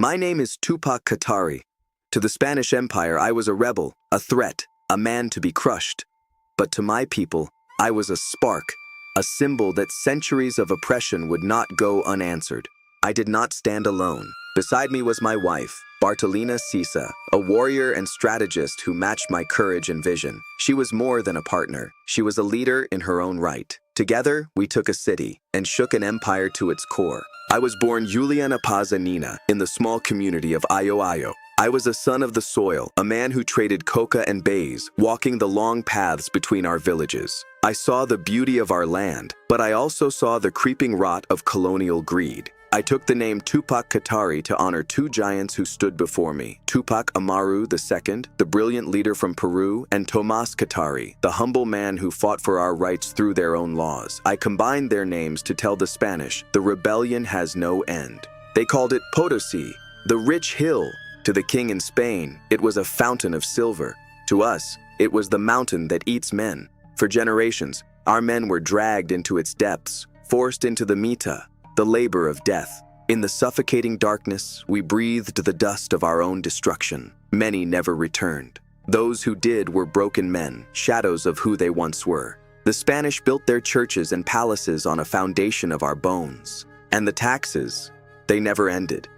My name is Túpac Katari. To the Spanish Empire, I was a rebel, a threat, a man to be crushed. But to my people, I was a spark, a symbol that centuries of oppression would not go unanswered. I did not stand alone. Beside me was my wife, Bartolina Sisa, a warrior and strategist who matched my courage and vision. She was more than a partner. She was a leader in her own right. Together, we took a city and shook an empire to its core. I was born Julian Apazanina in the small community of Ayo. I was a son of the soil, a man who traded coca and maize, walking the long paths between our villages. I saw the beauty of our land, but I also saw the creeping rot of colonial greed. I took the name Túpac Katari to honor two giants who stood before me, Túpac Amaru II, the brilliant leader from Peru, and Tomás Katari, the humble man who fought for our rights through their own laws. I combined their names to tell the Spanish, the rebellion has no end. They called it Potosi, the rich hill. To the king in Spain, it was a fountain of silver. To us, it was the mountain that eats men. For generations, our men were dragged into its depths, forced into the mita, the labor of death. In the suffocating darkness, we breathed the dust of our own destruction. Many never returned. Those who did were broken men, shadows of who they once were. The Spanish built their churches and palaces on a foundation of our bones. And the taxes, they never ended.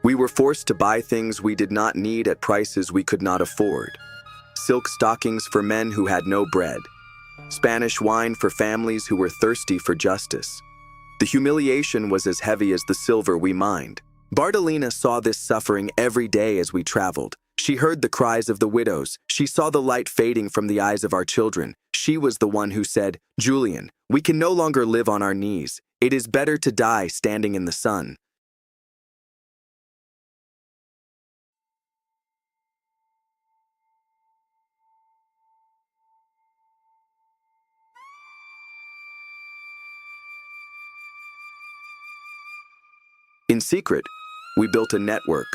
We were forced to buy things we did not need at prices we could not afford. Silk stockings for men who had no bread. Spanish wine for families who were thirsty for justice. The humiliation was as heavy as the silver we mined. Bartolina saw this suffering every day as we traveled. She heard the cries of the widows. She saw the light fading from the eyes of our children. She was the one who said, "Julian, we can no longer live on our knees. It is better to die standing in the sun." In secret, we built a network.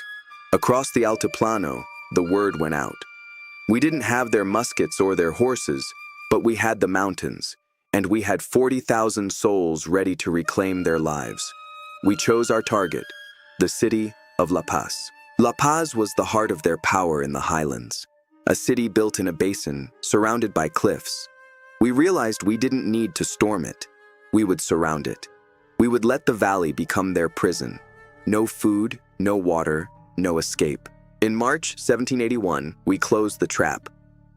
Across the Altiplano, the word went out. We didn't have their muskets or their horses, but we had the mountains, and we had 40,000 souls ready to reclaim their lives. We chose our target, the city of La Paz. La Paz was the heart of their power in the highlands, a city built in a basin, surrounded by cliffs. We realized we didn't need to storm it. We would surround it. We would let the valley become their prison. No food, no water, no escape. In March 1781, we closed the trap.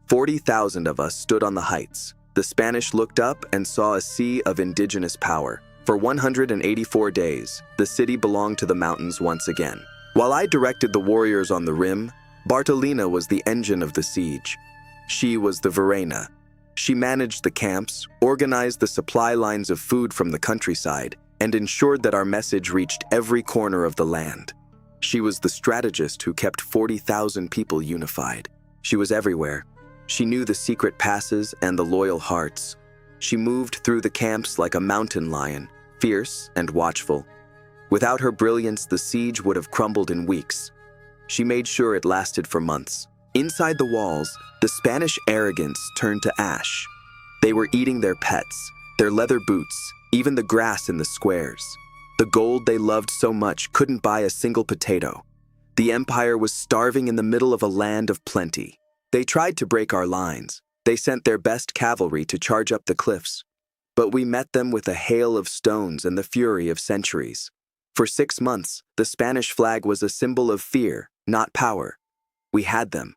40,000 of us stood on the heights. The Spanish looked up and saw a sea of indigenous power. For 184 days, the city belonged to the mountains once again. While I directed the warriors on the rim, Bartolina was the engine of the siege. She was the Verena. She managed the camps, organized the supply lines of food from the countryside, and ensured that our message reached every corner of the land. She was the strategist who kept 40,000 people unified. She was everywhere. She knew the secret passes and the loyal hearts. She moved through the camps like a mountain lion, fierce and watchful. Without her brilliance, the siege would have crumbled in weeks. She made sure it lasted for months. Inside the walls, the Spanish arrogance turned to ash. They were eating their pets, their leather boots, even the grass in the squares. The gold they loved so much couldn't buy a single potato. The empire was starving in the middle of a land of plenty. They tried to break our lines. They sent their best cavalry to charge up the cliffs. But we met them with a hail of stones and the fury of centuries. For 6 months, the Spanish flag was a symbol of fear, not power. We had them.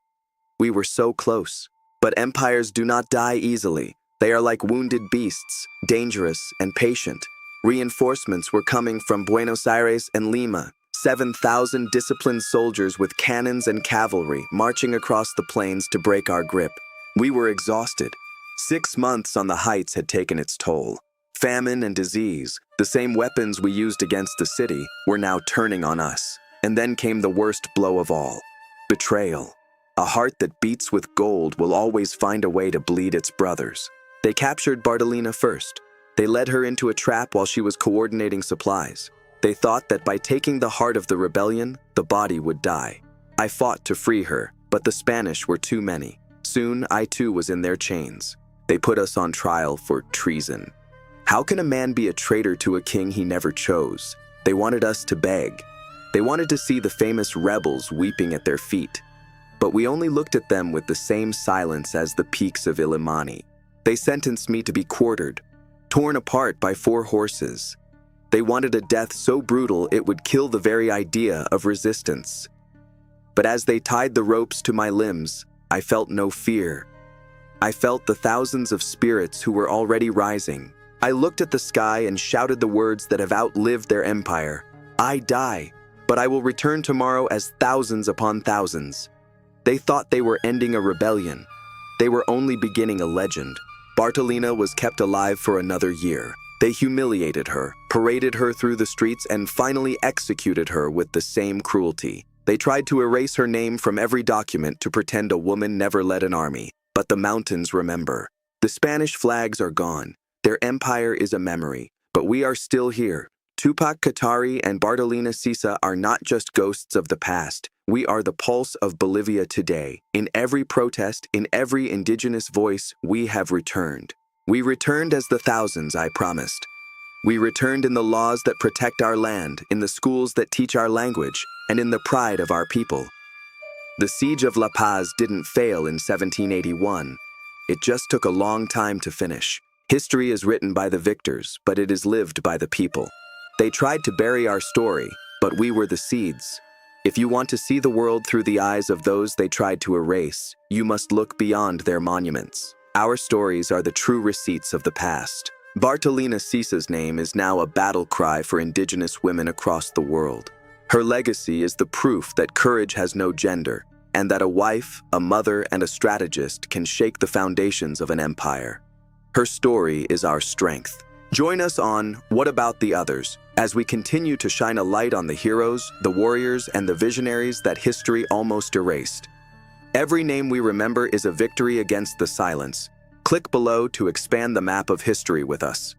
We were so close. But empires do not die easily. They are like wounded beasts, dangerous and patient. Reinforcements were coming from Buenos Aires and Lima, 7,000 disciplined soldiers with cannons and cavalry marching across the plains to break our grip. We were exhausted. 6 months on the heights had taken its toll. Famine and disease, the same weapons we used against the city, were now turning on us. And then came the worst blow of all: betrayal. A heart that beats with gold will always find a way to bleed its brothers. They captured Bartolina first. They led her into a trap while she was coordinating supplies. They thought that by taking the heart of the rebellion, the body would die. I fought to free her, but the Spanish were too many. Soon, I too was in their chains. They put us on trial for treason. How can a man be a traitor to a king he never chose? They wanted us to beg. They wanted to see the famous rebels weeping at their feet. But we only looked at them with the same silence as the peaks of Illimani. They sentenced me to be quartered, torn apart by 4 horses. They wanted a death so brutal it would kill the very idea of resistance. But as they tied the ropes to my limbs, I felt no fear. I felt the thousands of spirits who were already rising. I looked at the sky and shouted the words that have outlived their empire. I die, but I will return tomorrow as thousands upon thousands. They thought they were ending a rebellion. They were only beginning a legend. Bartolina was kept alive for another year. They humiliated her, paraded her through the streets, and finally executed her with the same cruelty. They tried to erase her name from every document to pretend a woman never led an army. But the mountains remember. The Spanish flags are gone. Their empire is a memory. But we are still here. Túpac Katari and Bartolina Sisa are not just ghosts of the past. We are the pulse of Bolivia today. In every protest, in every indigenous voice, we have returned. We returned as the thousands I promised. We returned in the laws that protect our land, in the schools that teach our language, and in the pride of our people. The siege of La Paz didn't fail in 1781. It just took a long time to finish. History is written by the victors, but it is lived by the people. They tried to bury our story, but we were the seeds. If you want to see the world through the eyes of those they tried to erase, you must look beyond their monuments. Our stories are the true receipts of the past. Bartolina Sisa's name is now a battle cry for indigenous women across the world. Her legacy is the proof that courage has no gender, and that a wife, a mother, and a strategist can shake the foundations of an empire. Her story is our strength. Join us on What About the Others as we continue to shine a light on the heroes, the warriors, and the visionaries that history almost erased. Every name we remember is a victory against the silence. Click below to expand the map of history with us.